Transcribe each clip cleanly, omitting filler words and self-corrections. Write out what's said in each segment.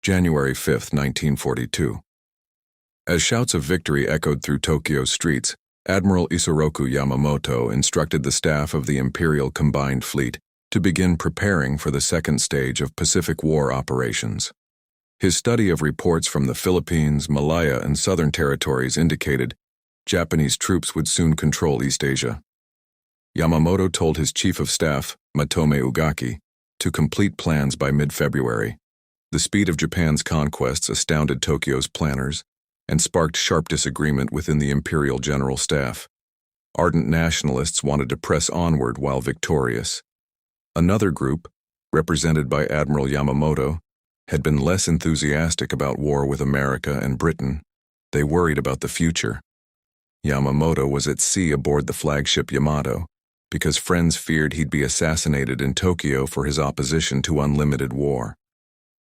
January 5, 1942. As shouts of victory echoed through Tokyo's streets, Admiral Yamamoto instructed the staff of the Imperial Combined Fleet to begin preparing for the second stage of Pacific War operations. His study of reports from the Philippines, Malaya, and Southern Territories indicated Japanese troops would soon control East Asia. Yamamoto told his chief of staff, Matome Ugaki, to complete plans by mid-February. The speed of Japan's conquests astounded Tokyo's planners and sparked sharp disagreement within the Imperial General Staff. Ardent nationalists wanted to press onward while victorious. Another group, represented by Admiral Yamamoto, had been less enthusiastic about war with America and Britain. They worried about the future. Yamamoto was at sea aboard the flagship Yamato because friends feared he'd be assassinated in Tokyo for his opposition to unlimited war.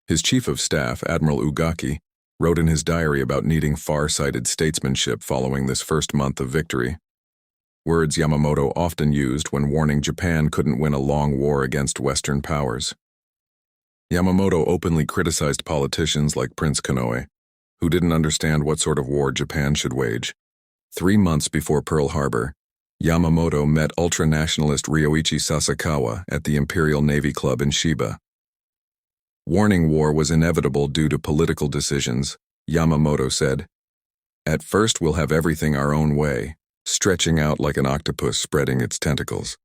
His chief of staff, Admiral Ugaki, wrote in his diary about needing far-sighted statesmanship following this first month of victory. Words Yamamoto often used when warning Japan couldn't win a long war against Western powers. Yamamoto openly criticized politicians like Prince Konoe, who didn't understand what sort of war Japan should wage. 3 months before Pearl Harbor, Yamamoto met ultra-nationalist Ryoichi Sasakawa at the Imperial Navy Club in Shiba. Warning war was inevitable due to political decisions, Yamamoto said. At first we'll have everything our own way, stretching out like an octopus spreading its tentacles.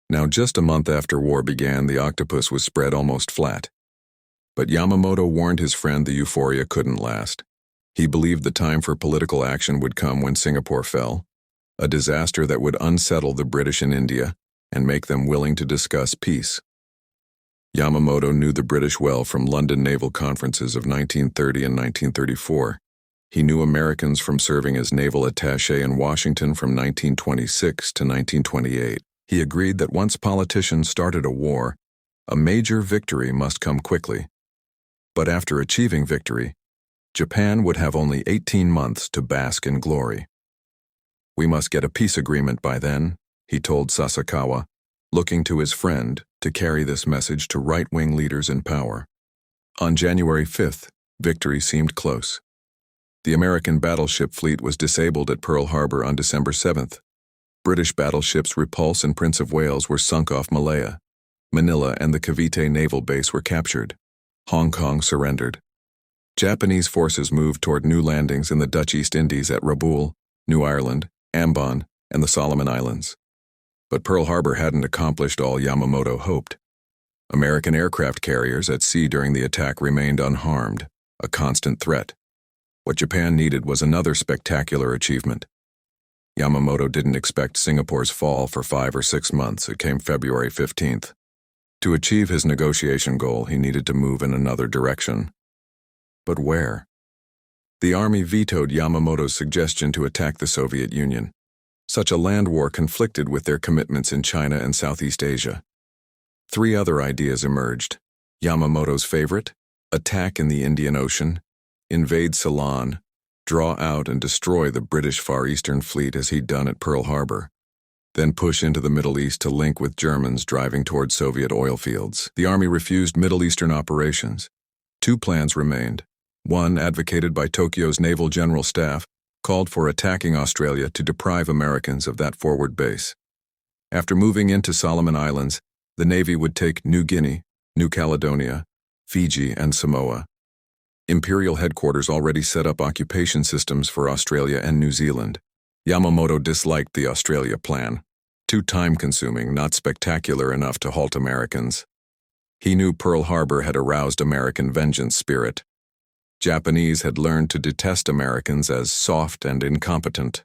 Now just a month after war began, the octopus was spread almost flat. But Yamamoto warned his friend the euphoria couldn't last. He believed the time for political action would come when Singapore fell, a disaster that would unsettle the British in India and make them willing to discuss peace. Yamamoto knew the British well from London naval conferences of 1930 and 1934. He knew Americans from serving as naval attaché in Washington from 1926 to 1928. He agreed that once politicians started a war, a major victory must come quickly. But after achieving victory, Japan would have only 18 months to bask in glory. We must get a peace agreement by then, he told Sasakawa, looking to his friend to carry this message to right-wing leaders in power. On January 5th, victory seemed close. The American battleship fleet was disabled at Pearl Harbor on December 7th. British battleships Repulse and Prince of Wales were sunk off Malaya. Manila and the Cavite naval base were captured. Hong Kong surrendered. Japanese forces moved toward new landings in the Dutch East Indies at Rabaul, New Ireland, Ambon, and the Solomon Islands. But Pearl Harbor hadn't accomplished all Yamamoto hoped. American aircraft carriers at sea during the attack remained unharmed, a constant threat. What Japan needed was another spectacular achievement. Yamamoto didn't expect Singapore's fall for 5 or 6 months. It came February 15th. To achieve his negotiation goal, he needed to move in another direction. But where? The army vetoed Yamamoto's suggestion to attack the Soviet Union. Such a land war conflicted with their commitments in China and Southeast Asia. 3 other ideas emerged. Yamamoto's favorite, attack in the Indian Ocean, invade Ceylon, draw out and destroy the British Far Eastern Fleet as he'd done at Pearl Harbor, then push into the Middle East to link with Germans driving toward Soviet oil fields. The army refused Middle Eastern operations. 2 plans remained. One, advocated by Tokyo's Naval General Staff, called for attacking Australia to deprive Americans of that forward base. After moving into Solomon Islands, the Navy would take New Guinea, New Caledonia, Fiji, and Samoa. Imperial headquarters already set up occupation systems for Australia and New Zealand. Yamamoto disliked the Australia plan. Too time-consuming, not spectacular enough to halt Americans. He knew Pearl Harbor had aroused American vengeance spirit. Japanese had learned to detest Americans as soft and incompetent.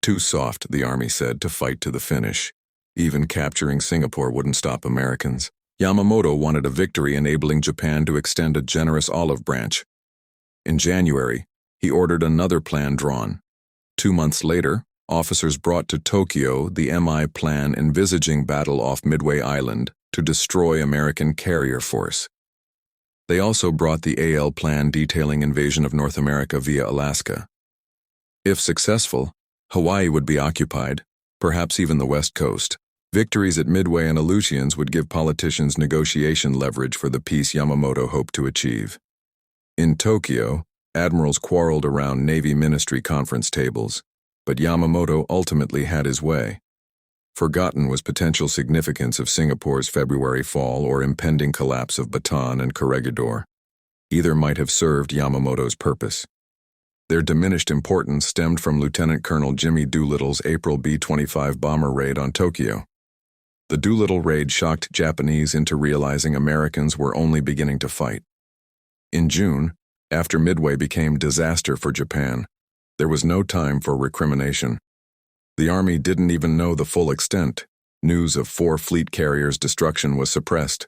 Too soft, the army said, to fight to the finish. Even capturing Singapore wouldn't stop Americans. Yamamoto wanted a victory enabling Japan to extend a generous olive branch. In January, he ordered another plan drawn. 2 months later, officers brought to Tokyo the MI plan envisaging battle off Midway Island to destroy American carrier force. They also brought the AL plan detailing invasion of North America via Alaska. If successful, Hawaii would be occupied, perhaps even the West Coast. Victories at Midway and Aleutians would give politicians negotiation leverage for the peace Yamamoto hoped to achieve. In Tokyo, admirals quarreled around Navy Ministry conference tables, but Yamamoto ultimately had his way. Forgotten was potential significance of Singapore's February fall or impending collapse of Bataan and Corregidor. Either might have served Yamamoto's purpose. Their diminished importance stemmed from Lieutenant Colonel Jimmy Doolittle's April B-25 bomber raid on Tokyo. The Doolittle Raid shocked Japanese into realizing Americans were only beginning to fight. In June, after Midway became disaster for Japan, there was no time for recrimination. The Army didn't even know the full extent. News of 4 fleet carriers' destruction was suppressed,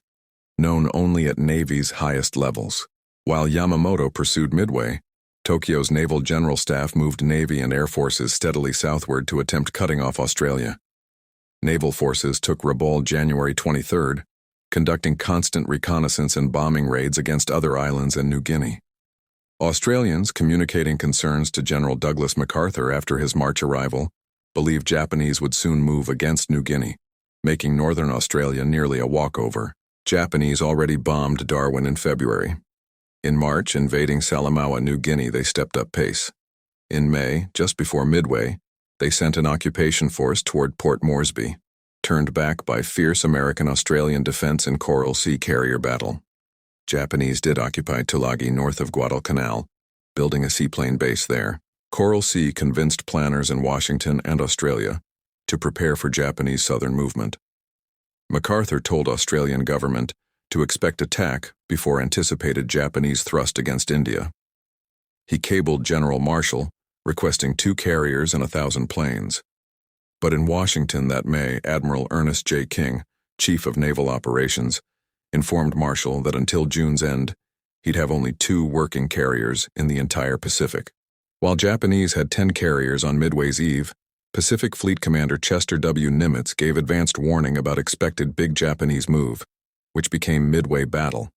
known only at Navy's highest levels. While Yamamoto pursued Midway, Tokyo's Naval General Staff moved Navy and Air Forces steadily southward to attempt cutting off Australia. Naval forces took Rabaul January 23rd, conducting constant reconnaissance and bombing raids against other islands and New Guinea. Australians, communicating concerns to General Douglas MacArthur after his March arrival, believed Japanese would soon move against New Guinea, making northern Australia nearly a walkover. Japanese already bombed Darwin in February. In March, invading Salamaua, New Guinea, they stepped up pace. In May, just before Midway, they sent an occupation force toward Port Moresby, turned back by fierce American-Australian defense in Coral Sea carrier battle. Japanese did occupy Tulagi north of Guadalcanal, building a seaplane base there. Coral Sea convinced planners in Washington and Australia to prepare for Japanese southern movement. MacArthur told Australian government to expect attack before anticipated Japanese thrust against India. He cabled General Marshall, requesting 2 carriers and 1,000 planes. But in Washington that May, Admiral Ernest J. King, Chief of Naval Operations, informed Marshall that until June's end, he'd have only 2 working carriers in the entire Pacific. While Japanese had 10 carriers on Midway's eve, Pacific Fleet Commander Chester W. Nimitz gave advanced warning about expected big Japanese move, which became Midway Battle.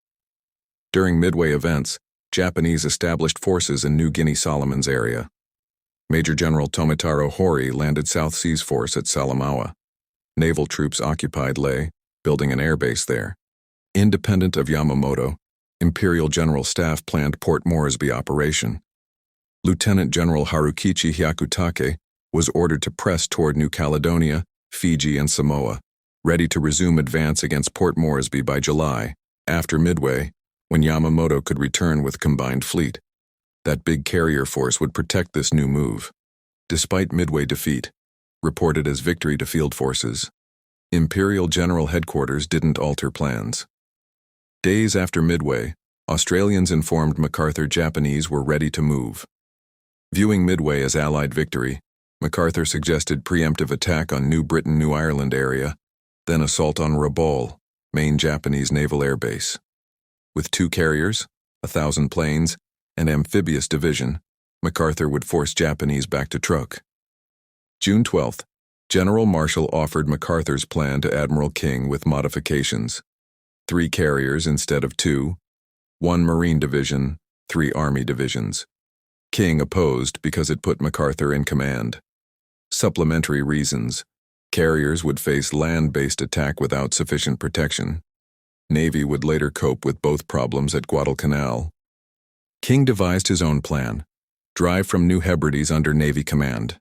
During Midway events, Japanese established forces in New Guinea Solomons area. Major General Tomitaro Hori landed South Seas Force at Salamaua. Naval troops occupied Lae, building an airbase there. Independent of Yamamoto, Imperial General Staff planned Port Moresby operation. Lieutenant General Harukichi Hyakutake was ordered to press toward New Caledonia, Fiji, and Samoa, ready to resume advance against Port Moresby by July, after Midway, when Yamamoto could return with combined fleet. That big carrier force would protect this new move. Despite Midway defeat, reported as victory to field forces, Imperial General Headquarters didn't alter plans. Days after Midway, Australians informed MacArthur Japanese were ready to move. Viewing Midway as Allied victory, MacArthur suggested preemptive attack on New Britain, New Ireland area, then assault on Rabaul, main Japanese naval air base. With 2 carriers, 1,000 planes, and amphibious division, MacArthur would force Japanese back to Truk. June 12th, General Marshall offered MacArthur's plan to Admiral King with modifications: 3 carriers instead of 2, 1 Marine division, 3 Army divisions. King opposed because it put MacArthur in command. Supplementary reasons: carriers would face land-based attack without sufficient protection. Navy would later cope with both problems at Guadalcanal. King devised his own plan: drive from New Hebrides under Navy command.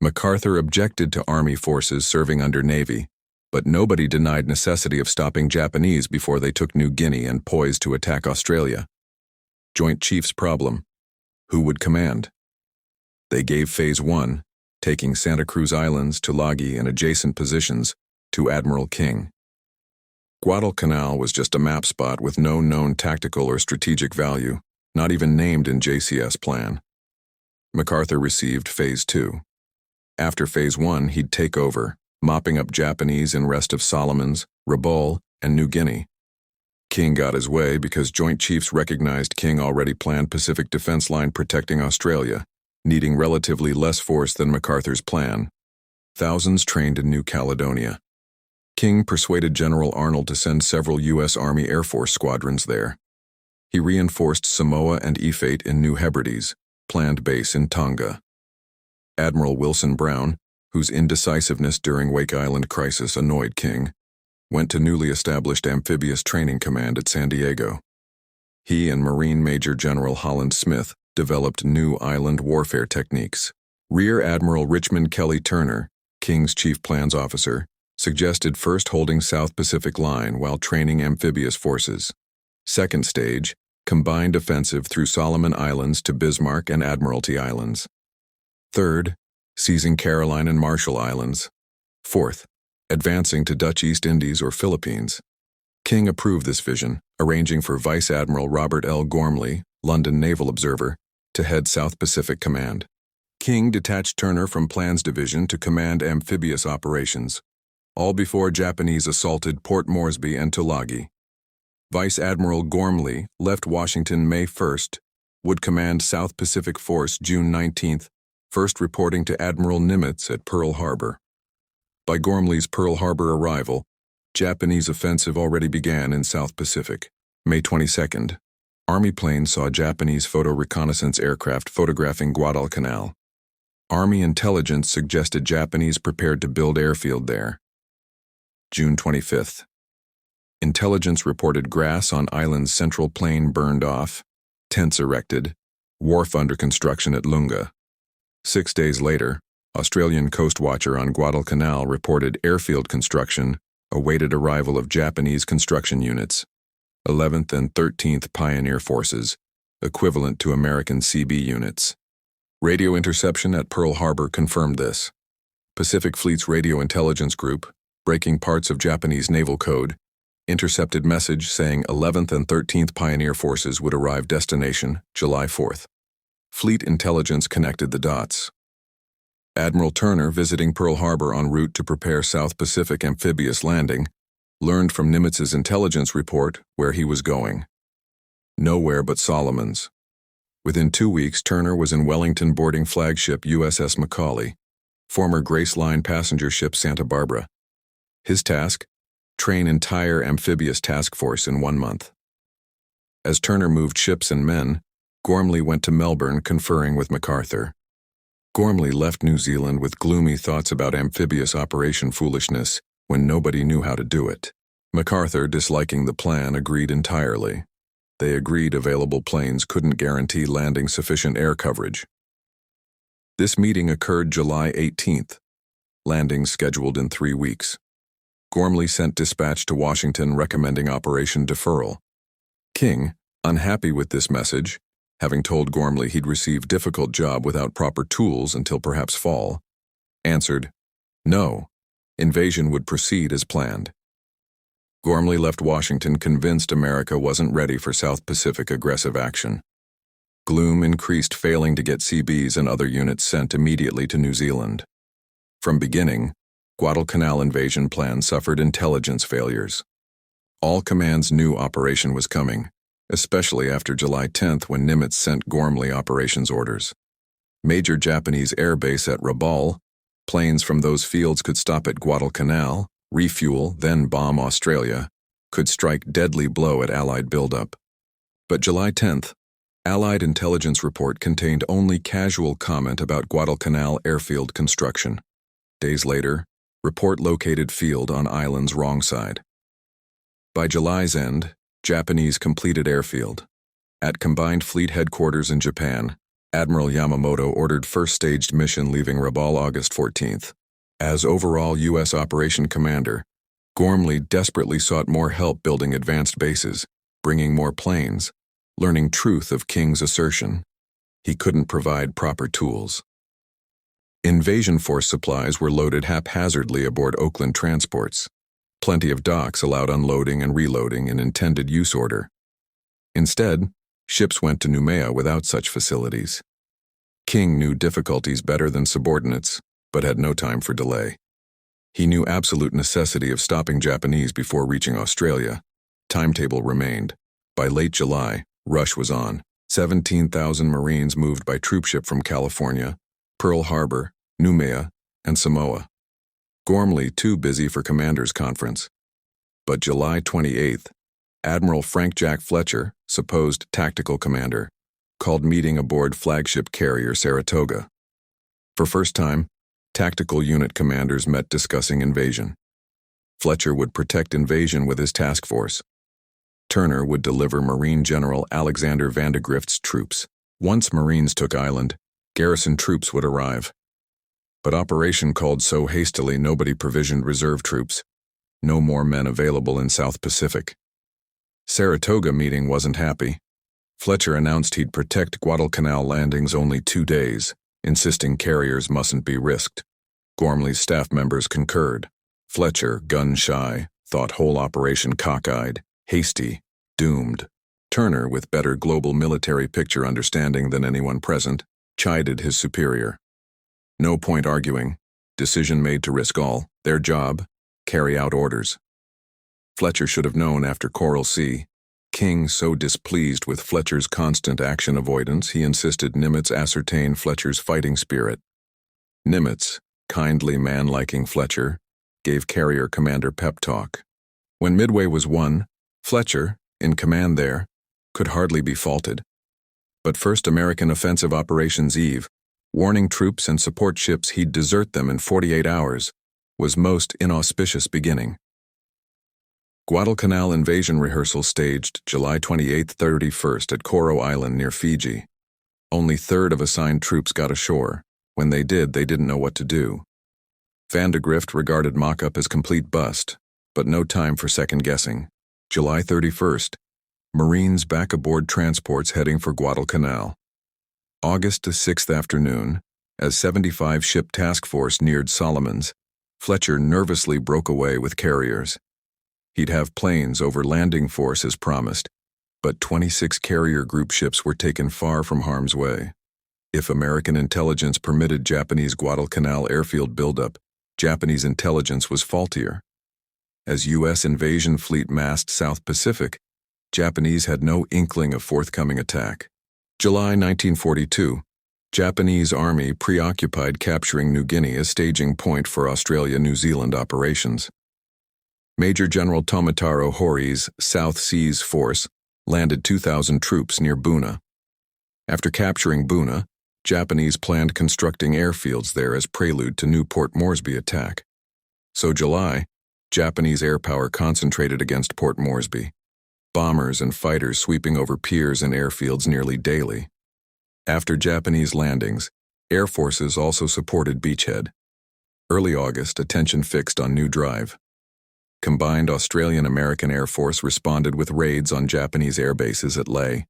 MacArthur objected to Army forces serving under Navy, but nobody denied necessity of stopping Japanese before they took New Guinea and poised to attack Australia. Joint Chiefs problem: who would command? They gave Phase 1, taking Santa Cruz Islands, Tulagi, and adjacent positions, to Admiral King. Guadalcanal was just a map spot with no known tactical or strategic value, not even named in JCS plan. MacArthur received Phase 2. After Phase 1, he'd take over, mopping up Japanese in rest of Solomons, Rabaul, and New Guinea. King got his way because Joint Chiefs recognized King already planned Pacific Defense Line protecting Australia, needing relatively less force than MacArthur's plan. Thousands trained in New Caledonia. King persuaded General Arnold to send several U.S. Army Air Force squadrons there. He reinforced Samoa and Efate in New Hebrides, planned base in Tonga. Admiral Wilson Brown, whose indecisiveness during Wake Island crisis annoyed King, went to newly established Amphibious Training Command at San Diego. He and Marine Major General Holland Smith developed new island warfare techniques. Rear Admiral Richmond Kelly Turner, King's chief plans officer, suggested first holding South Pacific Line while training amphibious forces. Second stage, combined offensive through Solomon Islands to Bismarck and Admiralty Islands. Third, seizing Caroline and Marshall Islands. Fourth, advancing to Dutch East Indies or Philippines. King approved this vision, arranging for Vice Admiral Robert L. Gormley, London Naval Observer, to head South Pacific Command. King detached Turner from Plans Division to command amphibious operations, all before Japanese assaulted Port Moresby and Tulagi. Vice Admiral Gormley left Washington May 1st, would command South Pacific Force June 19th, first reporting to Admiral Nimitz at Pearl Harbor. By Gormley's Pearl Harbor arrival, Japanese offensive already began in South Pacific. May 22nd, Army planes saw Japanese photo reconnaissance aircraft photographing Guadalcanal. Army intelligence suggested Japanese prepared to build airfield there. June 25th. Intelligence reported grass on island's central plain burned off, tents erected, wharf under construction at Lunga. 6 days later, Australian Coast Watcher on Guadalcanal reported airfield construction awaited arrival of Japanese construction units, 11th and 13th Pioneer Forces, equivalent to American CB units. Radio interception at Pearl Harbor confirmed this. Pacific Fleet's Radio Intelligence Group, breaking parts of Japanese naval code, intercepted message saying 11th and 13th Pioneer Forces would arrive destination July 4th. Fleet intelligence connected the dots. Admiral Turner, visiting Pearl Harbor en route to prepare South Pacific amphibious landing, learned from Nimitz's intelligence report where he was going. Nowhere but Solomon's. Within 2 weeks, Turner was in Wellington boarding flagship USS Macaulay, former Grace Line passenger ship Santa Barbara. His task? Train entire amphibious task force in 1 month. As Turner moved ships and men, Gormley went to Melbourne conferring with MacArthur. Gormley left New Zealand with gloomy thoughts about amphibious operation foolishness when nobody knew how to do it. MacArthur, disliking the plan, agreed entirely. They agreed available planes couldn't guarantee landing sufficient air coverage. This meeting occurred July 18th, landing scheduled in 3 weeks. Gormley sent dispatch to Washington recommending operation deferral. King, unhappy with this message, having told Gormley he'd receive difficult job without proper tools until perhaps fall, answered, "No, invasion would proceed as planned." Gormley left Washington convinced America wasn't ready for South Pacific aggressive action. Gloom increased, failing to get CBs and other units sent immediately to New Zealand. From beginning, Guadalcanal invasion plan suffered intelligence failures. All commands knew operation was coming, especially after July 10th when Nimitz sent Gormley operations orders. Major Japanese air base at Rabaul, planes from those fields could stop at Guadalcanal, refuel, then bomb Australia, could strike deadly blow at Allied buildup. But July 10th, Allied intelligence report contained only casual comment about Guadalcanal airfield construction. Days later, report located field on island's wrong side. By July's end, Japanese completed airfield. At Combined Fleet Headquarters in Japan, Admiral Yamamoto ordered first staged mission leaving Rabaul August 14th. As overall U.S. operation commander, Gormley desperately sought more help building advanced bases, bringing more planes, learning truth of King's assertion. He couldn't provide proper tools. Invasion force supplies were loaded haphazardly aboard Oakland transports. Plenty of docks allowed unloading and reloading in intended use order. Instead, ships went to Noumea without such facilities. King knew difficulties better than subordinates, but had no time for delay. He knew absolute necessity of stopping Japanese before reaching Australia. Timetable remained. By late July, rush was on. 17,000 Marines moved by troopship from California, Pearl Harbor, Noumea, and Samoa. Gormley too busy for Commanders' Conference. But July 28th, Admiral Frank Jack Fletcher, supposed tactical commander, called meeting aboard flagship carrier Saratoga. For first time, tactical unit commanders met discussing invasion. Fletcher would protect invasion with his task force. Turner would deliver Marine General Alexander Vandegrift's troops. Once Marines took island, garrison troops would arrive. But operation called so hastily nobody provisioned reserve troops. No more men available in South Pacific. Saratoga meeting wasn't happy. Fletcher announced he'd protect Guadalcanal landings only 2 days, insisting carriers mustn't be risked. Gormley's staff members concurred. Fletcher, gun-shy, thought whole operation cockeyed, hasty, doomed. Turner, with better global military picture understanding than anyone present, chided his superior. No point arguing. Decision made to risk all. Their job, carry out orders. Fletcher should have known after Coral Sea. King, so displeased with Fletcher's constant action avoidance, he insisted Nimitz ascertain Fletcher's fighting spirit. Nimitz, kindly man-liking Fletcher, gave carrier commander pep talk. When Midway was won, Fletcher, in command there, could hardly be faulted. But first American offensive operations eve, warning troops and support ships he'd desert them in 48 hours, was most inauspicious beginning. Guadalcanal invasion rehearsal staged July 28-31 at Coro Island near Fiji. Only 1/3 of assigned troops got ashore. When they did, they didn't know what to do. Vandegrift regarded mock-up as complete bust, but no time for second-guessing. July 31st, Marines back aboard transports heading for Guadalcanal. August 6th afternoon, as 75-ship task force neared Solomons, Fletcher nervously broke away with carriers. He'd have planes over landing force as promised, but 26 carrier group ships were taken far from harm's way. If American intelligence permitted Japanese Guadalcanal airfield buildup, Japanese intelligence was faultier. As U.S. invasion fleet massed South Pacific, Japanese had no inkling of forthcoming attack. July 1942, Japanese Army preoccupied capturing New Guinea as staging point for Australia-New Zealand operations. Major General Tomitaro Hori's South Seas Force landed 2,000 troops near Buna. After capturing Buna, Japanese planned constructing airfields there as prelude to new Port Moresby attack. So July, Japanese air power concentrated against Port Moresby. Bombers and fighters sweeping over piers and airfields nearly daily. After Japanese landings, air forces also supported beachhead. Early August, attention fixed on New Drive. Combined Australian-American Air Force responded with raids on Japanese air bases at Lae.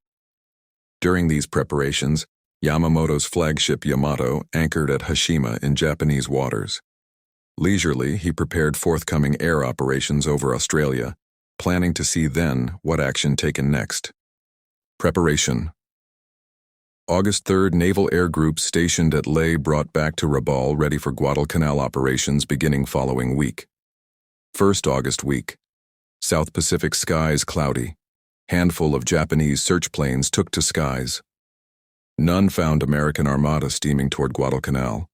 During these preparations, Yamamoto's flagship Yamato anchored at Hashima in Japanese waters. Leisurely, he prepared forthcoming air operations over Australia, planning to see then what action taken next. Preparation. August 3rd, naval air groups stationed at Lae brought back to Rabaul ready for Guadalcanal operations beginning following week. 1st August week. South Pacific skies cloudy. Handful of Japanese search planes took to skies. None found American armada steaming toward Guadalcanal.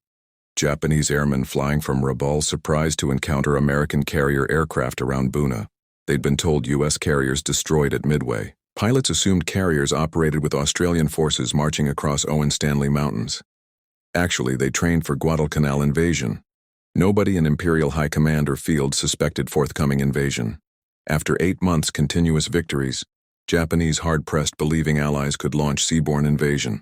Japanese airmen flying from Rabaul surprised to encounter American carrier aircraft around Buna. They'd been told U.S. carriers destroyed at Midway. Pilots assumed carriers operated with Australian forces marching across Owen Stanley Mountains. Actually, they trained for Guadalcanal invasion. Nobody in Imperial High Command or field suspected forthcoming invasion. After 8 months' continuous victories, Japanese hard-pressed believing allies could launch seaborne invasion.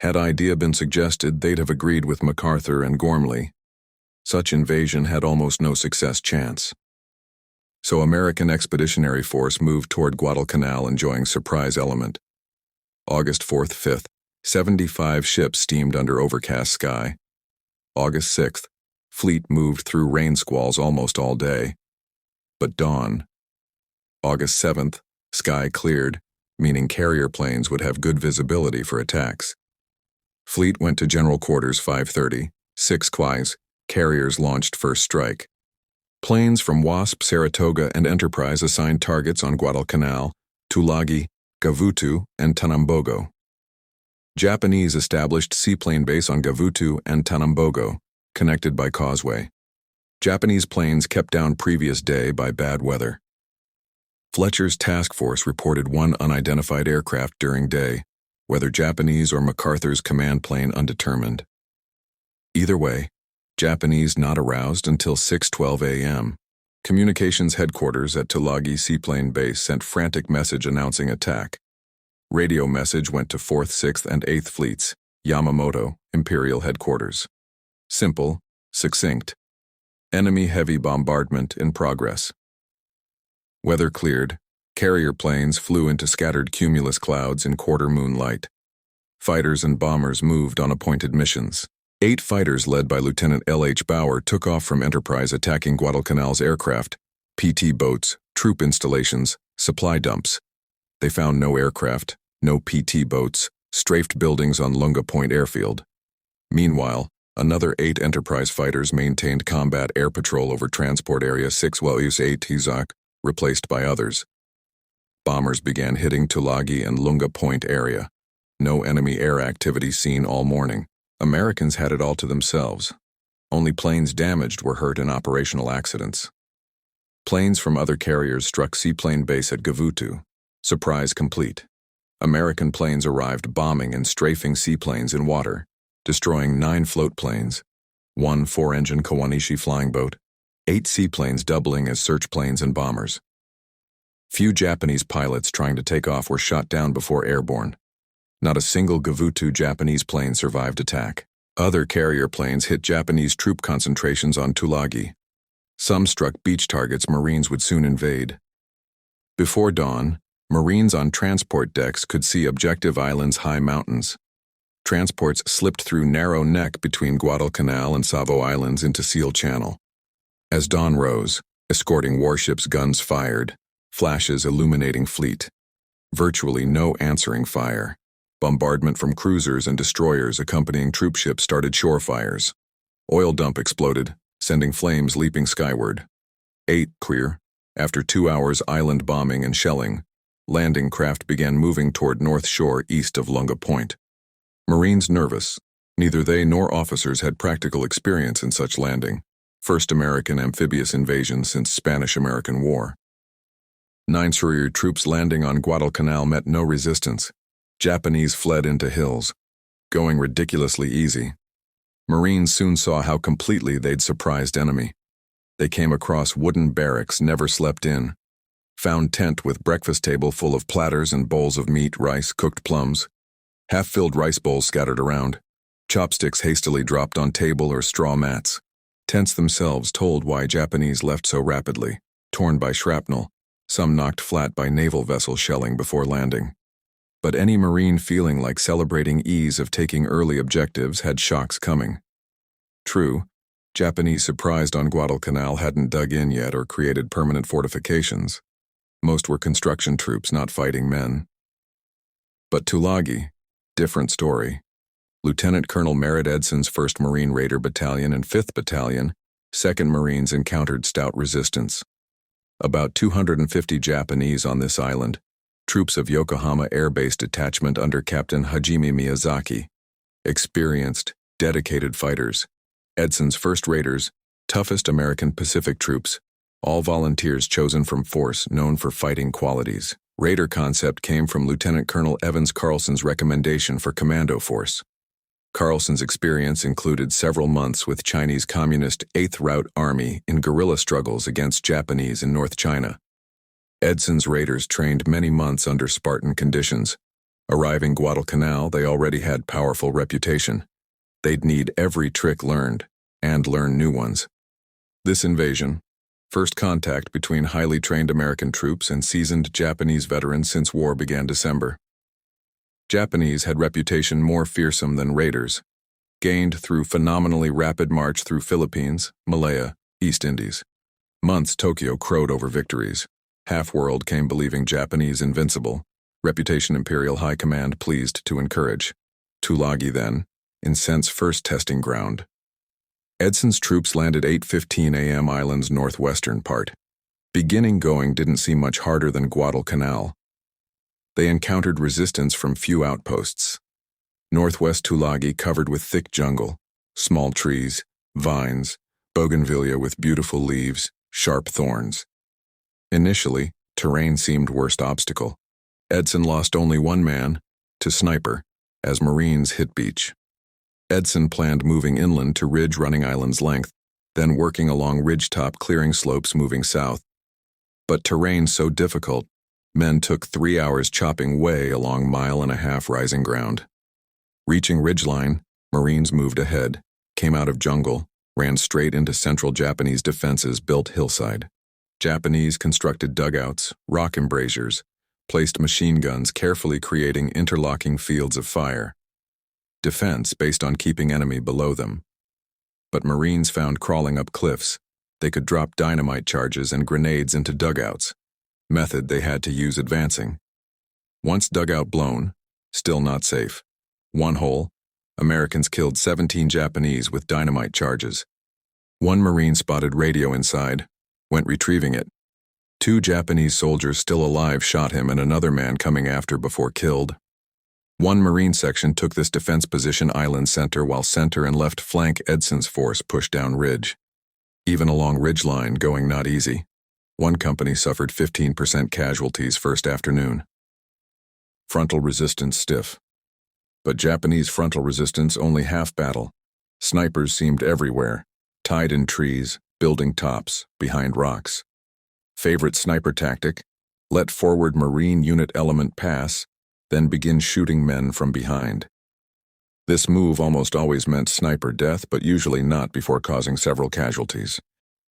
Had idea been suggested, they'd have agreed with MacArthur and Gormley. Such invasion had almost no success chance. So American Expeditionary Force moved toward Guadalcanal enjoying surprise element. August 4th, 5th, 75 ships steamed under overcast sky. August 6th, fleet moved through rain squalls almost all day. But dawn. August 7th, sky cleared, meaning carrier planes would have good visibility for attacks. Fleet went to General Quarters 5:30, 6 quais, carriers launched first strike. Planes from Wasp, Saratoga, and Enterprise assigned targets on Guadalcanal, Tulagi, Gavutu, and Tanambogo. Japanese established seaplane base on Gavutu and Tanambogo, connected by causeway. Japanese planes kept down previous day by bad weather. Fletcher's task force reported one unidentified aircraft during day, whether Japanese or MacArthur's command plane undetermined. Either way, Japanese not aroused until 6:12 a.m. Communications headquarters at Tulagi Seaplane Base sent frantic message announcing attack. Radio message went to 4th, 6th, and 8th Fleets, Yamamoto, Imperial Headquarters. Simple, succinct. Enemy heavy bombardment in progress. Weather cleared. Carrier planes flew into scattered cumulus clouds in quarter moonlight. Fighters and bombers moved on appointed missions. 8 fighters led by Lieutenant L.H. Bauer took off from Enterprise attacking Guadalcanal's aircraft, PT boats, troop installations, supply dumps. They found no aircraft, no PT boats, strafed buildings on Lunga Point Airfield. Meanwhile, another 8 Enterprise fighters maintained combat air patrol over Transport Area 6 Wellus 8 Tizak, replaced by others. Bombers began hitting Tulagi and Lunga Point area. No enemy air activity seen all morning. Americans had it all to themselves. Only planes damaged were hurt in operational accidents. Planes from other carriers struck seaplane base at Gavutu. Surprise complete. American planes arrived bombing and strafing seaplanes in water, destroying 9 float planes, 1 4-engine Kawanishi flying boat, 8 seaplanes doubling as search planes and bombers. Few Japanese pilots trying to take off were shot down before airborne. Not a single Gavutu Japanese plane survived attack. Other carrier planes hit Japanese troop concentrations on Tulagi. Some struck beach targets Marines would soon invade. Before dawn, Marines on transport decks could see Objective Island's high mountains. Transports slipped through narrow neck between Guadalcanal and Savo Islands into Seal Channel. As dawn rose, escorting warships' guns fired, flashes illuminating fleet. Virtually no answering fire. Bombardment from cruisers and destroyers accompanying troopships started shore fires. Oil dump exploded, sending flames leaping skyward. 8 clear. After 2 hours island bombing and shelling, landing craft began moving toward North Shore east of Lunga Point. Marines nervous. Neither they nor officers had practical experience in such landing. First American amphibious invasion since Spanish-American War. 9 Surrey troops landing on Guadalcanal met no resistance. Japanese fled into hills, going ridiculously easy. Marines soon saw how completely they'd surprised enemy. They came across wooden barracks never slept in, found tent with breakfast table full of platters and bowls of meat, rice, cooked plums, half-filled rice bowls scattered around, chopsticks hastily dropped on table or straw mats. Tents themselves told why Japanese left so rapidly, torn by shrapnel, some knocked flat by naval vessel shelling before landing. But any Marine feeling like celebrating ease of taking early objectives had shocks coming. True, Japanese surprised on Guadalcanal hadn't dug in yet or created permanent fortifications. Most were construction troops, not fighting men. But Tulagi, different story. Lieutenant Colonel Merritt Edson's 1st Marine Raider Battalion and 5th Battalion, 2nd Marines encountered stout resistance. About 250 Japanese on this island, troops of Yokohama Air Base Detachment under Captain Hajime Miyazaki. Experienced, dedicated fighters. Edson's 1st Raiders, toughest American Pacific troops, all volunteers chosen from force known for fighting qualities. Raider concept came from Lieutenant Colonel Evans Carlson's recommendation for commando force. Carlson's experience included several months with Chinese Communist 8th Route Army in guerrilla struggles against Japanese in North China. Edson's raiders trained many months under Spartan conditions. Arriving Guadalcanal, they already had powerful reputation. They'd need every trick learned, and learn new ones. This invasion, first contact between highly trained American troops and seasoned Japanese veterans since war began December. Japanese had reputation more fearsome than raiders, gained through phenomenally rapid march through Philippines, Malaya, East Indies. Months Tokyo crowed over victories. Half-world came believing Japanese invincible, reputation Imperial High Command pleased to encourage. Tulagi then, incense first testing ground. Edson's troops landed 8:15 a.m. island's northwestern part. Beginning going didn't seem much harder than Guadalcanal. They encountered resistance from few outposts. Northwest Tulagi covered with thick jungle, small trees, vines, bougainvillea with beautiful leaves, sharp thorns. Initially, terrain seemed worst obstacle. Edson lost only 1 man, to sniper, as Marines hit beach. Edson planned moving inland to ridge running island's length, then working along ridgetop clearing slopes moving south. But terrain so difficult, men took 3 hours chopping way along 1.5 mile rising ground. Reaching ridgeline, Marines moved ahead, came out of jungle, ran straight into central Japanese defenses built hillside. Japanese constructed dugouts, rock embrasures, placed machine guns carefully creating interlocking fields of fire. Defense based on keeping enemy below them. But Marines found crawling up cliffs, they could drop dynamite charges and grenades into dugouts, method they had to use advancing. Once dugout blown, still not safe. One hole, Americans killed 17 Japanese with dynamite charges. One Marine spotted radio inside, went retrieving it. 2 Japanese soldiers still alive shot him and another man coming after before killed. One Marine section took this defense position island center while center and left flank Edson's force pushed down ridge. Even along ridgeline going not easy. One company suffered 15% casualties first afternoon. Frontal resistance stiff. But Japanese frontal resistance only half battle. Snipers seemed everywhere, tied in trees, building tops, behind rocks. Favorite sniper tactic? Let forward Marine unit element pass, then begin shooting men from behind. This move almost always meant sniper death, but usually not before causing several casualties.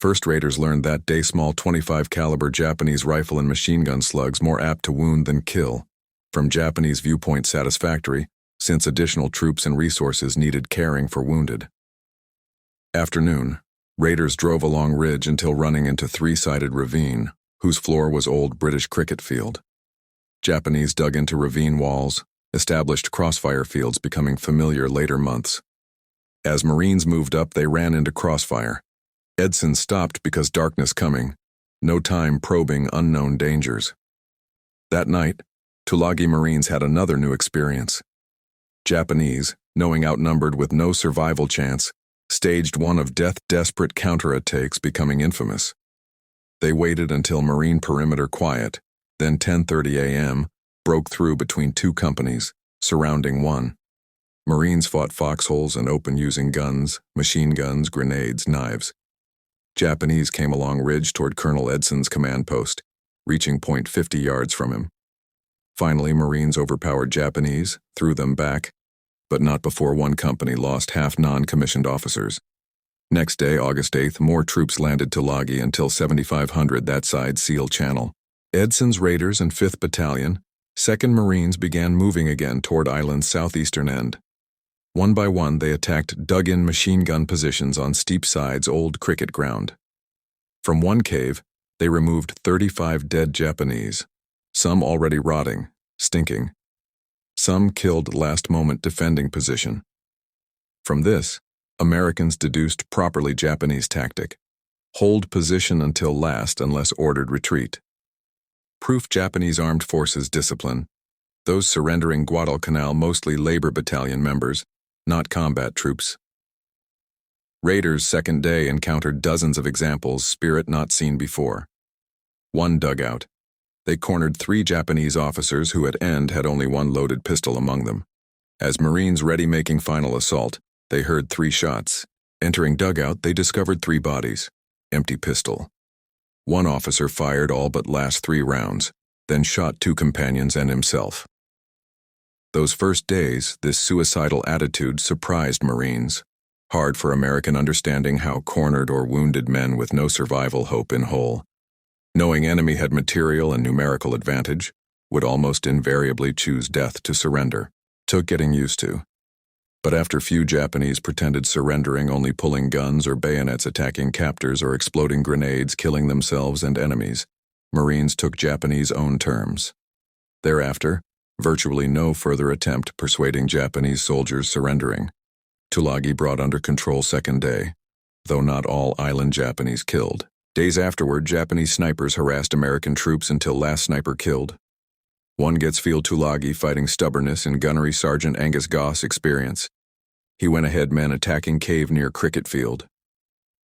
First Raiders learned that day small .25 caliber Japanese rifle and machine gun slugs more apt to wound than kill. From Japanese viewpoint satisfactory, since additional troops and resources needed caring for wounded. Afternoon, Raiders drove along ridge until running into 3-sided ravine, whose floor was old British cricket field. Japanese dug into ravine walls, established crossfire fields becoming familiar later months. As Marines moved up, they ran into crossfire. Edson stopped because darkness coming, no time probing unknown dangers. That night, Tulagi Marines had another new experience. Japanese, knowing outnumbered with no survival chance, staged one of death-desperate counterattacks becoming infamous. They waited until Marine perimeter quiet, then 10:30 a.m., broke through between 2 companies, surrounding one. Marines fought foxholes and open using guns, machine guns, grenades, knives. Japanese came along ridge toward Colonel Edson's command post, reaching point 50 yards from him. Finally, Marines overpowered Japanese, threw them back, but not before one company lost half non-commissioned officers. Next day, August 8th, more troops landed Tulagi until 7,500 that side Seal Channel. Edson's Raiders and 5th Battalion, 2nd Marines began moving again toward island's southeastern end. One by one, they attacked dug-in machine gun positions on steep sides old cricket ground. From one cave, they removed 35 dead Japanese, some already rotting, stinking. Some killed last-moment defending position. From this, Americans deduced properly Japanese tactic. Hold position until last unless ordered retreat. Proof Japanese armed forces discipline. Those surrendering Guadalcanal mostly labor battalion members, not combat troops. Raiders' second day encountered dozens of examples, spirit not seen before. One dugout. They cornered 3 Japanese officers who at end had only one loaded pistol among them. As Marines ready making final assault, they heard 3 shots. Entering dugout, they discovered 3 bodies. Empty pistol. One officer fired all but last 3 rounds, then shot 2 companions and himself. Those first days, this suicidal attitude surprised Marines. Hard for American understanding how cornered or wounded men with no survival hope in whole, knowing enemy had material and numerical advantage, would almost invariably choose death to surrender. Took getting used to. But after few Japanese pretended surrendering, only pulling guns or bayonets attacking captors or exploding grenades killing themselves and enemies, Marines took Japanese own terms. Thereafter, virtually no further attempt persuading Japanese soldiers surrendering. Tulagi brought under control second day, though not all island Japanese killed. Days afterward, Japanese snipers harassed American troops until last sniper killed. One gets field Tulagi fighting stubbornness in gunnery Sergeant Angus Goss experience. He went ahead men attacking cave near cricket field.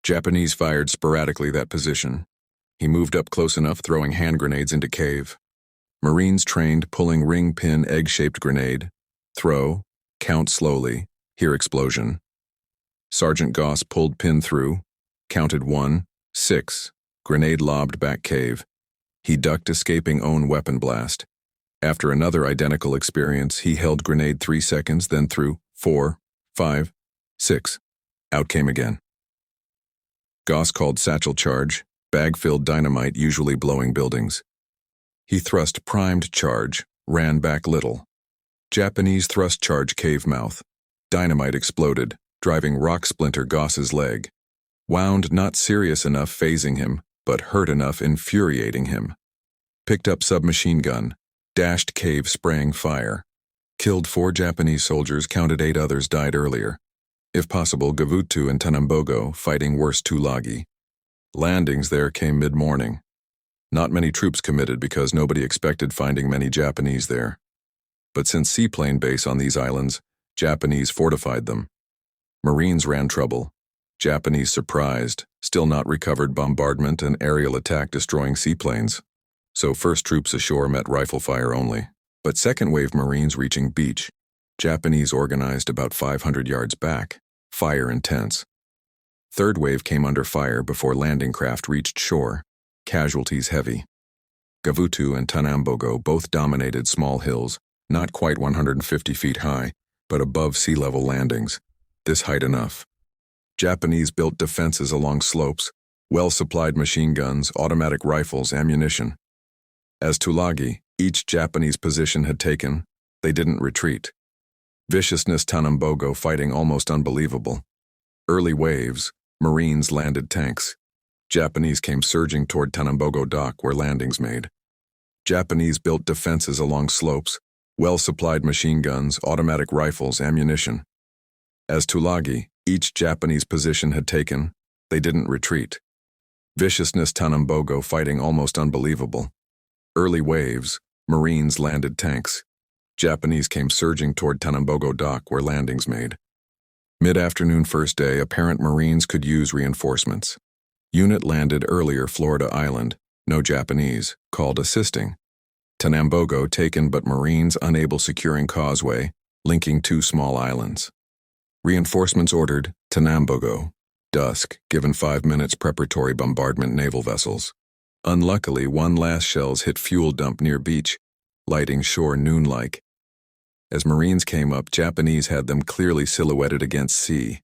Japanese fired sporadically that position. He moved up close enough throwing hand grenades into cave. Marines trained pulling ring pin egg-shaped grenade. Throw, count slowly, hear explosion. Sergeant Goss pulled pin through, Counted 1, 6. Grenade lobbed back cave. He ducked escaping own weapon blast. After another identical experience, he held grenade 3 seconds, then threw 4, 5, 6. Out came again. Goss called satchel charge, bag-filled dynamite usually blowing buildings. He thrust primed charge, ran back little. Japanese thrust charge cave mouth. Dynamite exploded, driving rock splinter Goss's leg. Wound not serious enough phasing him, but hurt enough infuriating him. Picked up submachine gun, dashed cave spraying fire. Killed 4 Japanese soldiers, counted 8 others died earlier. If possible, Gavutu and Tanambogo fighting worse Tulagi. Landings there came mid-morning. Not many troops committed because nobody expected finding many Japanese there. But since seaplane base on these islands, Japanese fortified them. Marines ran trouble. Japanese surprised, still not recovered bombardment and aerial attack destroying seaplanes. So first troops ashore met rifle fire only. But second wave Marines reaching beach. Japanese organized about 500 yards back. Fire intense. Third wave came under fire before landing craft reached shore. Casualties heavy. Gavutu and Tanambogo both dominated small hills, not quite 150 feet high, but above sea level landings. This height enough. Japanese built defenses along slopes, well-supplied machine guns, automatic rifles, ammunition. As Tulagi, each Japanese position had taken, they didn't retreat. Viciousness Tanambogo fighting almost unbelievable. Early waves, Marines landed tanks. Japanese came surging toward Tanambogo dock where landings made. Japanese built defenses along slopes, well-supplied machine guns, automatic rifles, ammunition. As Tulagi, each Japanese position had taken, they didn't retreat. Viciousness Tanambogo fighting almost unbelievable. Early waves, Marines landed tanks. Japanese came surging toward Tanambogo dock where landings made. Mid-afternoon first day, apparent Marines could use reinforcements. Unit landed earlier Florida Island, no Japanese, called assisting. Tanambogo taken but Marines unable securing causeway, linking 2 small islands. Reinforcements ordered, Tanambogo. Dusk, given 5 minutes preparatory bombardment naval vessels. Unluckily, 1 last shells hit fuel dump near beach, lighting shore noon-like. As Marines came up, Japanese had them clearly silhouetted against sea.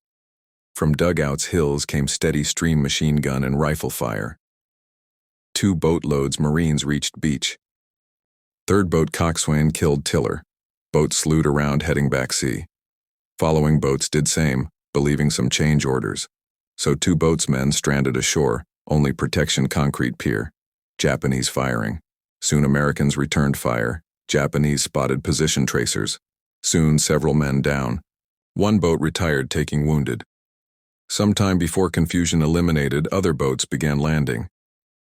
From dugouts hills came steady stream machine gun and rifle fire. 2 boatloads Marines reached beach. Third boat coxswain killed tiller. Boat slewed around heading back sea. Following boats did same, believing some change orders. So 2 boatsmen stranded ashore, only protection concrete pier. Japanese firing. Soon Americans returned fire. Japanese spotted position tracers. Soon several men down. 1 boat retired taking wounded. Sometime before confusion eliminated, other boats began landing.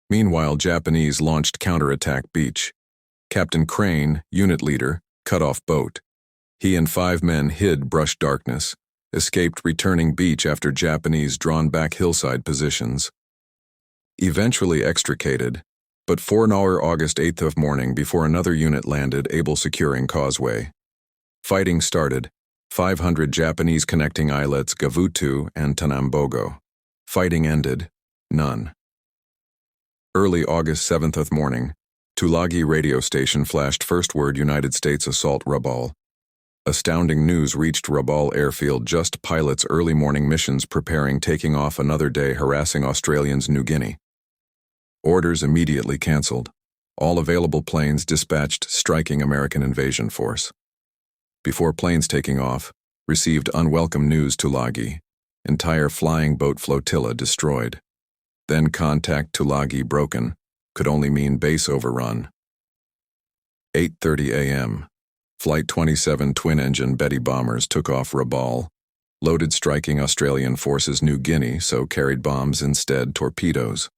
Meanwhile, Japanese launched counterattack beach. Captain Crane, unit leader, cut off boat. He and 5 men hid brush darkness, escaped returning beach after Japanese drawn back hillside positions. Eventually extricated, but 4-hour August 8th of morning before another unit landed able securing causeway. Fighting started, 500 Japanese connecting islets Gavutu and Tanambogo. Fighting ended, none. Early August 7th of morning, Tulagi radio station flashed first word United States assault Rabaul. Astounding news reached Rabaul airfield just pilots early morning missions preparing taking off another day harassing Australians New Guinea. Orders immediately cancelled. All available planes dispatched striking American invasion force. Before planes taking off, received unwelcome news Tulagi. Entire flying boat flotilla destroyed. Then contact Tulagi broken, could only mean base overrun. 8:30 a.m. Flight 27 twin-engine Betty bombers took off Rabaul, loaded striking Australian forces New Guinea, so carried bombs instead torpedoes.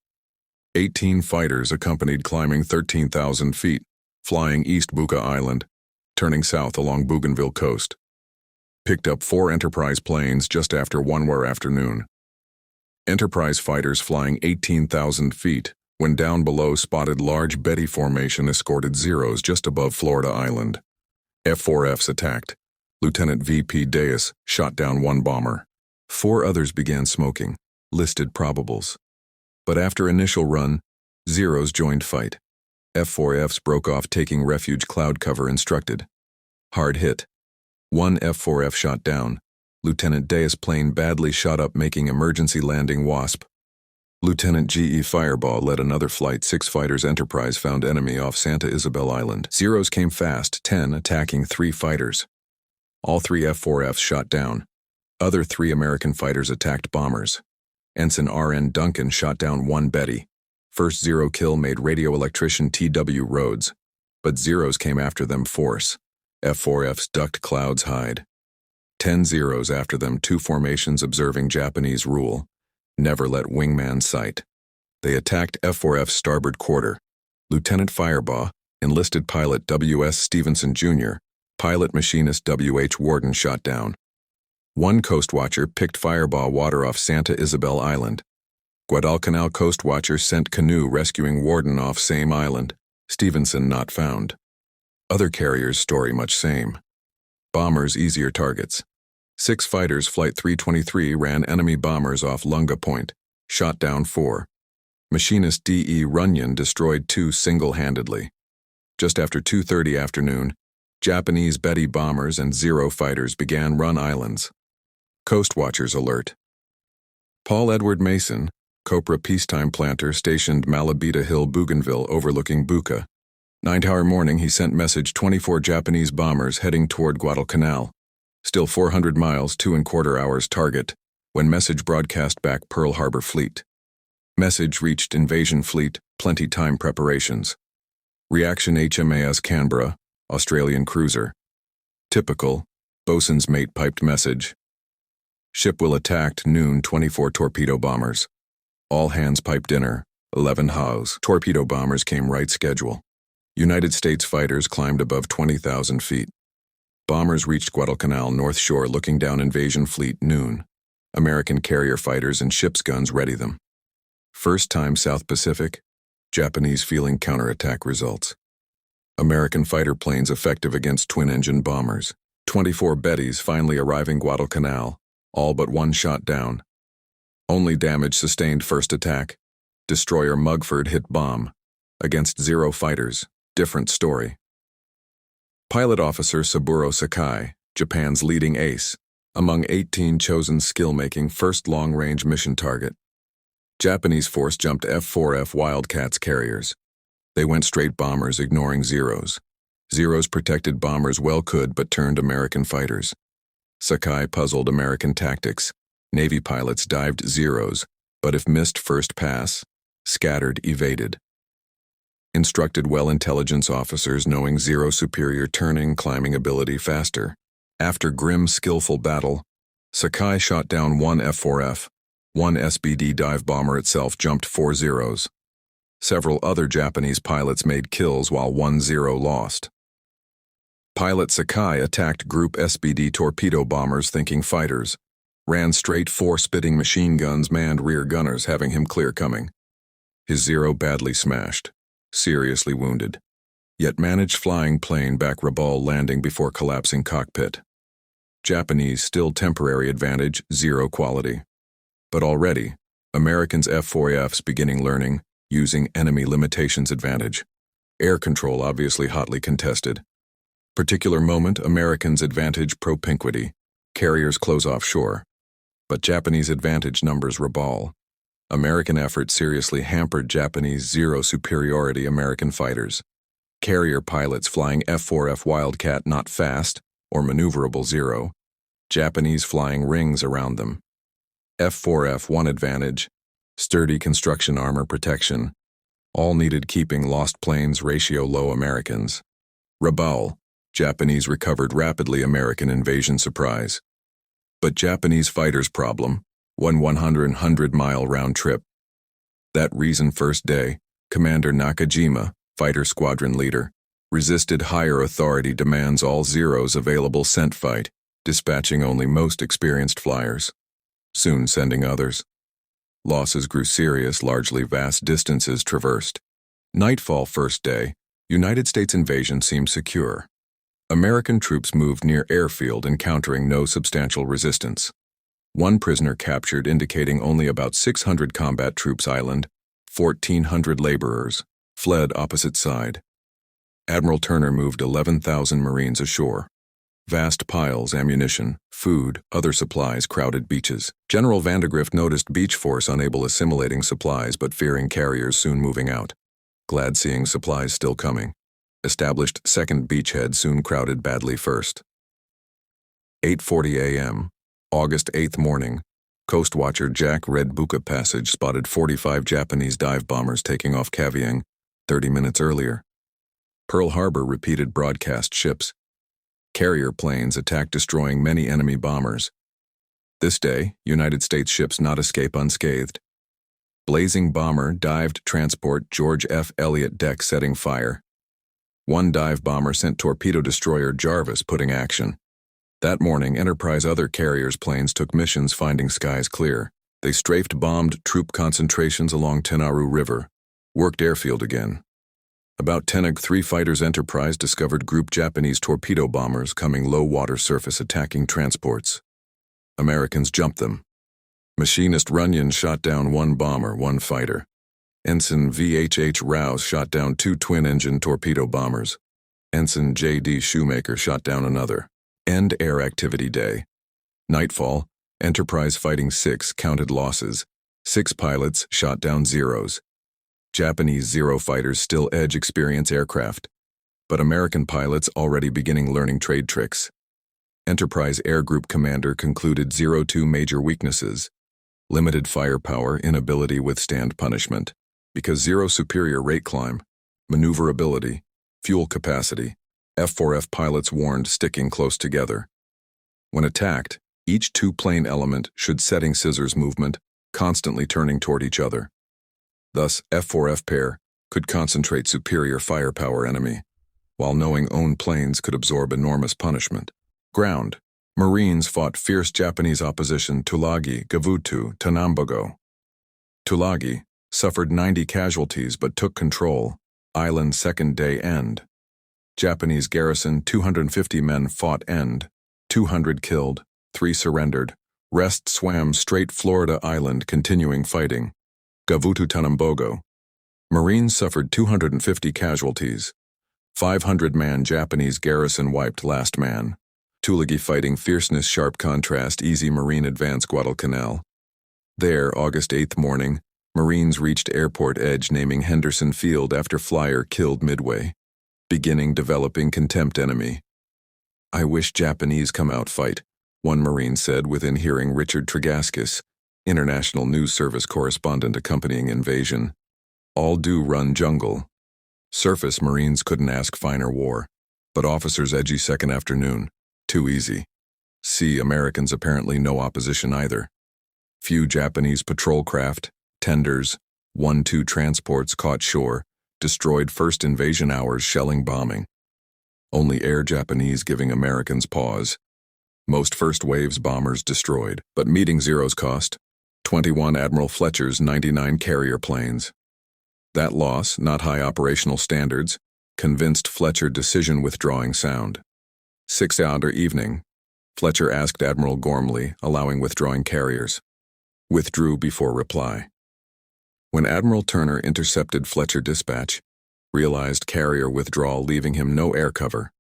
18 fighters accompanied climbing 13,000 feet, flying east Buka Island, turning south along Bougainville coast. Picked up 4 Enterprise planes just after 1 afternoon. Enterprise fighters flying 18,000 feet, when down below spotted large Betty formation escorted Zeros just above Florida Island. F-4Fs attacked. Lieutenant V.P. Deus shot down 1 bomber. 4 others began smoking. listed probables. But after initial run, Zeros joined fight. F-4Fs broke off taking refuge cloud cover instructed. Hard hit. One F-4F shot down. Lieutenant Deus plane badly shot up making emergency landing WASP. Lieutenant G.E. Firebaugh led another Flight 6 fighters Enterprise found enemy off Santa Isabel Island. Zeros came fast, 10 attacking 3 fighters. All 3 F-4Fs shot down. Other 3 American fighters attacked bombers. Ensign R.N. Duncan shot down 1 Betty. First Zero kill made radio electrician T.W. Rhodes, but Zeros came after them force. F-4Fs ducked clouds hide. 10 Zeros after them 2 formations observing Japanese rule. Never let wingman sight. They attacked F-4F's starboard quarter. Lieutenant Firebaugh, enlisted pilot W.S. Stevenson Jr., pilot machinist W.H. Warden shot down. 1 coast watcher picked Firebaugh water off Santa Isabel Island. Guadalcanal coast watcher sent canoe rescuing Warden off same island. Stevenson not found. Other carriers story much same. Bombers easier targets. 6 fighters Flight 323 ran enemy bombers off Lunga Point, shot down 4. Machinist D.E. Runyon destroyed 2 single-handedly. Just after 2:30 afternoon, Japanese Betty bombers and Zero fighters began run islands. Coast watchers alert. Paul Edward Mason, Copra peacetime planter stationed Malabita Hill Bougainville overlooking Buca. 9-hour morning he sent message 24 Japanese bombers heading toward Guadalcanal. Still 400 miles 2¼ hours target, when message broadcast back Pearl Harbor Fleet. Message reached invasion fleet, plenty time preparations. Reaction HMAS Canberra, Australian cruiser. Typical, bosun's mate piped message. Ship will attacked noon 24 torpedo bombers. All hands pipe dinner, 11 hows. Torpedo bombers came right schedule. United States fighters climbed above 20,000 feet. Bombers reached Guadalcanal North Shore looking down invasion fleet noon. American carrier fighters and ship's guns ready them. First time South Pacific, Japanese feeling counterattack results. American fighter planes effective against twin-engine bombers. 24 Bettys finally arriving Guadalcanal, all but 1 shot down. Only damage sustained first attack. Destroyer Mugford hit bomb. Against 0 fighters, different story. Pilot Officer Saburo Sakai, Japan's leading ace, among 18 chosen skill-making first long-range mission target. Japanese force jumped F-4F Wildcats carriers. They went straight bombers ignoring Zeros. Zeros protected bombers well could but turned American fighters. Sakai puzzled American tactics. Navy pilots dived Zeros, but if missed first pass, scattered evaded. Instructed well intelligence officers knowing Zero superior turning climbing ability faster. After grim skillful battle, Sakai shot down 1 F-4F. 1 SBD dive bomber itself jumped 4 Zeros. Several other Japanese pilots made kills while 1 Zero lost. Pilot Sakai attacked Group SBD torpedo bombers thinking fighters. Ran straight 4 spitting machine guns manned rear gunners having him clear coming. His Zero badly smashed, seriously wounded, yet managed flying plane back Rabaul landing before collapsing cockpit. Japanese still temporary advantage, 0 quality. But already, Americans F-4Fs beginning learning, using enemy limitations advantage. Air control obviously hotly contested. Particular moment, Americans advantage propinquity, carriers close offshore. But Japanese advantage numbers Rabaul. American effort seriously hampered Japanese 0 superiority American fighters. Carrier pilots flying F-4F Wildcat not fast, or maneuverable 0. Japanese flying rings around them. F-4F 1 advantage, sturdy construction armor protection, all needed keeping lost planes ratio low Americans. Rabaul, Japanese recovered rapidly American invasion surprise. But Japanese fighters problem, 100-mile round trip. That reason first day, Commander Nakajima, fighter squadron leader, resisted higher authority demands all Zeros available sent fight, dispatching only most experienced flyers. Soon sending others. Losses grew serious, largely vast distances traversed. Nightfall first day, United States invasion seemed secure. American troops moved near airfield encountering no substantial resistance. One prisoner captured indicating only about 600 combat troops island, 1,400 laborers, fled opposite side. Admiral Turner moved 11,000 Marines ashore. Vast piles, ammunition, food, other supplies crowded beaches. General Vandegrift noticed beach force unable assimilating supplies but fearing carriers soon moving out. Glad seeing supplies still coming. Established second beachhead soon crowded badly first. 8:40 a.m., August 8th morning, Coast Watcher Jack Red Buka Passage spotted 45 Japanese dive bombers taking off Kavieng 30 minutes earlier. Pearl Harbor repeated broadcast ships. Carrier planes attacked destroying many enemy bombers. This day, United States ships not escape unscathed. Blazing bomber dived transport George F. Elliott deck setting fire. One dive bomber sent torpedo destroyer Jarvis putting action. That morning, Enterprise other carriers' planes took missions finding skies clear. They strafed bombed troop concentrations along Tenaru River, worked airfield again. About 10 3 fighters Enterprise discovered group Japanese torpedo bombers coming low water surface attacking transports. Americans jumped them. Machinist Runyon shot down one bomber, one fighter. Ensign VHH Rouse shot down 2 twin-engine torpedo bombers. Ensign J.D. Shoemaker shot down another. End Air Activity Day. Nightfall, Enterprise fighting 6 counted losses. 6 pilots shot down Zeros. Japanese Zero fighters still edge experience aircraft, but American pilots already beginning learning trade tricks. Enterprise Air Group Commander concluded 02 major weaknesses. Limited firepower, inability withstand punishment, because Zero superior rate climb, maneuverability, fuel capacity. F4F pilots warned sticking close together. When attacked, each 2-plane element should setting scissors movement, constantly turning toward each other. Thus, F4F pair could concentrate superior firepower enemy, while knowing own planes could absorb enormous punishment. Ground. Marines fought fierce Japanese opposition Tulagi, Gavutu, Tanambogo. Tulagi suffered 90 casualties but took control. Island second day end. Japanese garrison 250 men fought end. 200 killed, 3 surrendered. Rest swam straight Florida Island continuing fighting. Gavutu Tanambogo. Marines suffered 250 casualties. 500-man Japanese garrison wiped last man. Tulagi fighting fierceness sharp contrast easy Marine advance Guadalcanal. There, August 8th morning, Marines reached airport edge naming Henderson Field after flyer killed Midway. Beginning developing contempt enemy. I wish Japanese come out fight, one Marine said within hearing Richard Tregaskis, International News Service correspondent accompanying invasion. All do run jungle. Surface Marines couldn't ask finer war, but officers edgy second afternoon. Too easy. Sea Americans apparently no opposition either. Few Japanese patrol craft, tenders, 1-2 transports caught shore, destroyed first invasion hours shelling bombing. Only air Japanese giving Americans pause. Most first waves bombers destroyed, but meeting Zeros cost 21 Admiral Fletcher's 99 carrier planes. That loss, not high operational standards, convinced Fletcher decision withdrawing sound. 6 hour evening, Fletcher asked Admiral Gormley, allowing withdrawing carriers. Withdrew before reply. When Admiral Turner intercepted Fletcher dispatch, realized carrier withdrawal leaving him no air cover,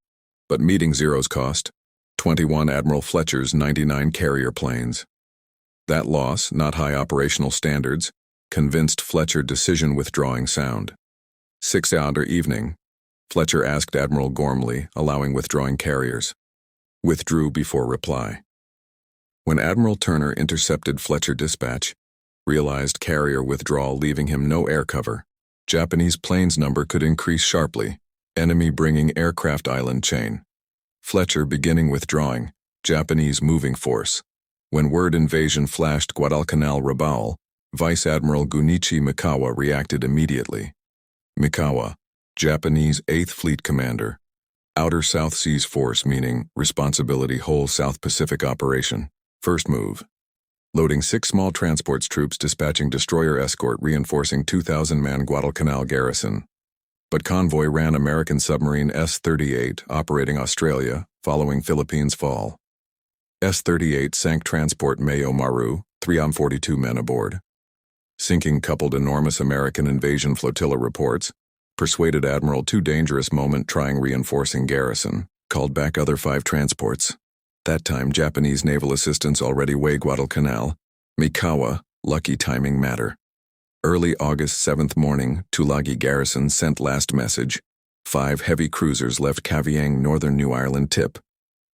but meeting Zeros cost 21 Admiral Fletcher's 99 carrier planes. That loss, not high operational standards, convinced Fletcher decision withdrawing sound. 6 hour evening, Fletcher asked Admiral Gormley, allowing withdrawing carriers. Withdrew before reply. When Admiral Turner intercepted Fletcher dispatch, realized carrier withdrawal leaving him no air cover, Japanese planes number could increase sharply, enemy bringing aircraft island chain. Fletcher beginning withdrawing, Japanese moving force. When word invasion flashed Guadalcanal Rabaul, Vice Admiral Gunichi Mikawa reacted immediately. Mikawa, Japanese 8th Fleet Commander. Outer South Seas Force meaning responsibility whole South Pacific operation. First move. Loading 6 small transports troops dispatching destroyer escort reinforcing 2,000-man Guadalcanal garrison. But convoy ran American submarine S-38 operating Australia following Philippines fall. S-38 sank transport Mayo Maru, 342 men aboard. Sinking coupled enormous American invasion flotilla reports, persuaded Admiral too dangerous moment trying reinforcing garrison, called back other 5 transports. That time Japanese naval assistance already way Guadalcanal, Mikawa, lucky timing matter. Early August 7th morning, Tulagi garrison sent last message. 5 heavy cruisers left Kavieng northern New Ireland tip.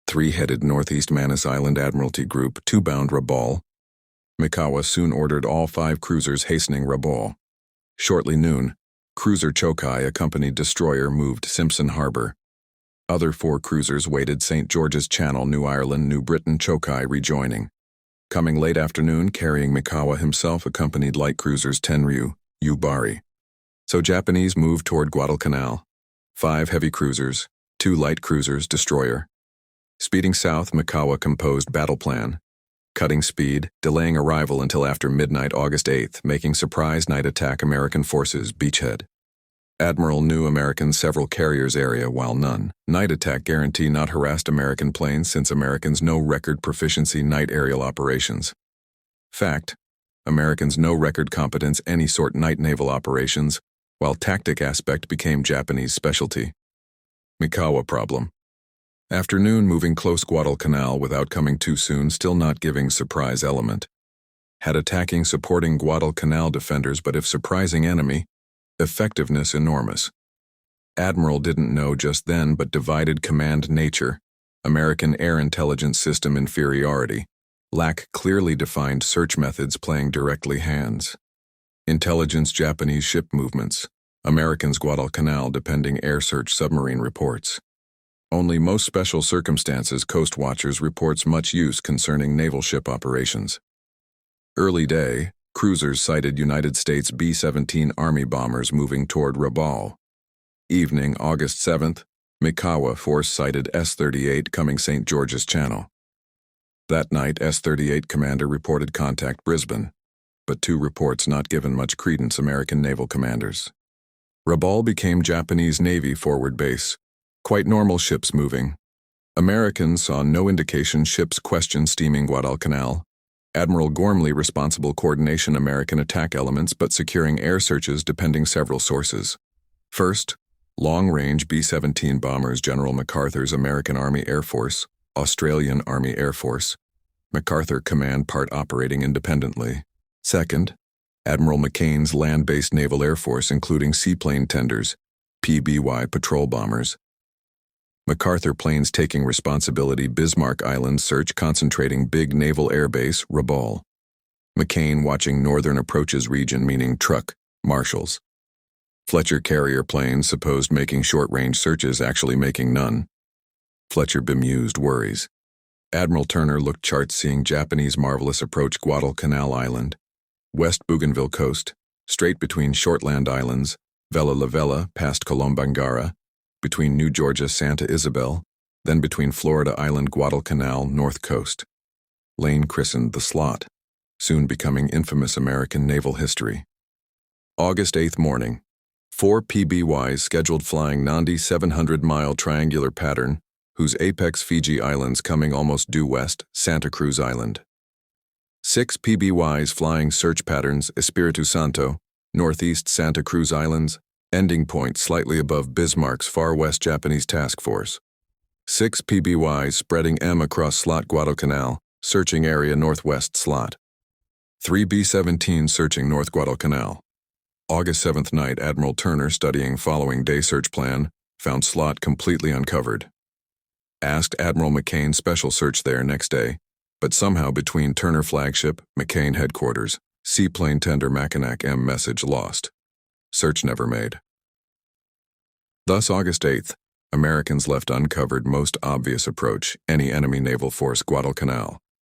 3 headed northeast Manus Island Admiralty Group, 2 bound Rabaul. Mikawa soon ordered all 5 cruisers hastening Rabaul. Shortly noon, cruiser Chokai accompanied destroyer moved Simpson Harbor. Other 4 cruisers waited St. George's Channel, New Ireland, New Britain, Chokai rejoining. Coming late afternoon, carrying Mikawa himself accompanied light cruisers Tenryu, Yubari. So Japanese moved toward Guadalcanal. 5 heavy cruisers, 2 light cruisers, destroyer. Speeding south, Mikawa composed battle plan. Cutting speed, delaying arrival until after midnight August 8th, making surprise night attack American forces beachhead. Admiral knew Americans several carriers area while none. Night attack guarantee not harassed American planes since Americans no record proficiency night aerial operations. Fact, Americans no record competence any sort night naval operations, while tactic aspect became Japanese specialty. Mikawa problem. Afternoon moving close Guadalcanal without coming too soon, still not giving surprise element. Had attacking supporting Guadalcanal defenders, but if surprising enemy, effectiveness enormous. Admiral didn't know just then, but divided command nature, American air intelligence system inferiority, lack clearly defined search methods playing directly hands. Intelligence Japanese ship movements, Americans Guadalcanal depending air search submarine reports. Only most special circumstances Coast Watchers reports much use concerning naval ship operations. Early day, cruisers sighted United States B-17 Army bombers moving toward Rabaul. Evening, August 7th, Mikawa force sighted S-38 coming St. George's Channel. That night, S-38 commander reported contact Brisbane, but 2 reports not given much credence American naval commanders. Rabaul became Japanese Navy forward base. Quite normal ships moving. Americans saw no indication ships question steaming Guadalcanal. Admiral Gormley responsible coordination American attack elements but securing air searches depending several sources. First, long-range B-17 bombers General MacArthur's American Army Air Force, Australian Army Air Force. MacArthur command part operating independently. Second, Admiral McCain's land-based Naval Air Force including seaplane tenders, PBY patrol bombers. MacArthur planes taking responsibility Bismarck Island search concentrating big naval airbase Rabaul. McCain watching northern approaches region meaning truck, marshals. Fletcher carrier planes supposed making short-range searches actually making none. Fletcher bemused worries. Admiral Turner looked charts seeing Japanese marvelous approach Guadalcanal Island. West Bougainville coast, straight between Shortland Islands, Vella La Vella past Colombangara, between New Georgia Santa Isabel, then between Florida Island Guadalcanal North Coast. Lane christened the slot, soon becoming infamous American naval history. August 8th morning, 4 PBYs scheduled flying Nandi 700-mile triangular pattern, whose apex Fiji Islands coming almost due west, Santa Cruz Island. 6 PBYs flying search patterns Espiritu Santo, northeast Santa Cruz Islands, ending point slightly above Bismarck's far west Japanese task force. 6 PBYs spreading M across slot Guadalcanal, searching area northwest slot. 3 B-17 searching North Guadalcanal. August 7th night, Admiral Turner studying following day search plan, found slot completely uncovered. Asked Admiral McCain special search there next day, but somehow between Turner flagship, McCain headquarters, seaplane tender Mackinac M message lost. Search never made. Thus August 8th, Americans left uncovered most obvious approach, any enemy naval force Guadalcanal.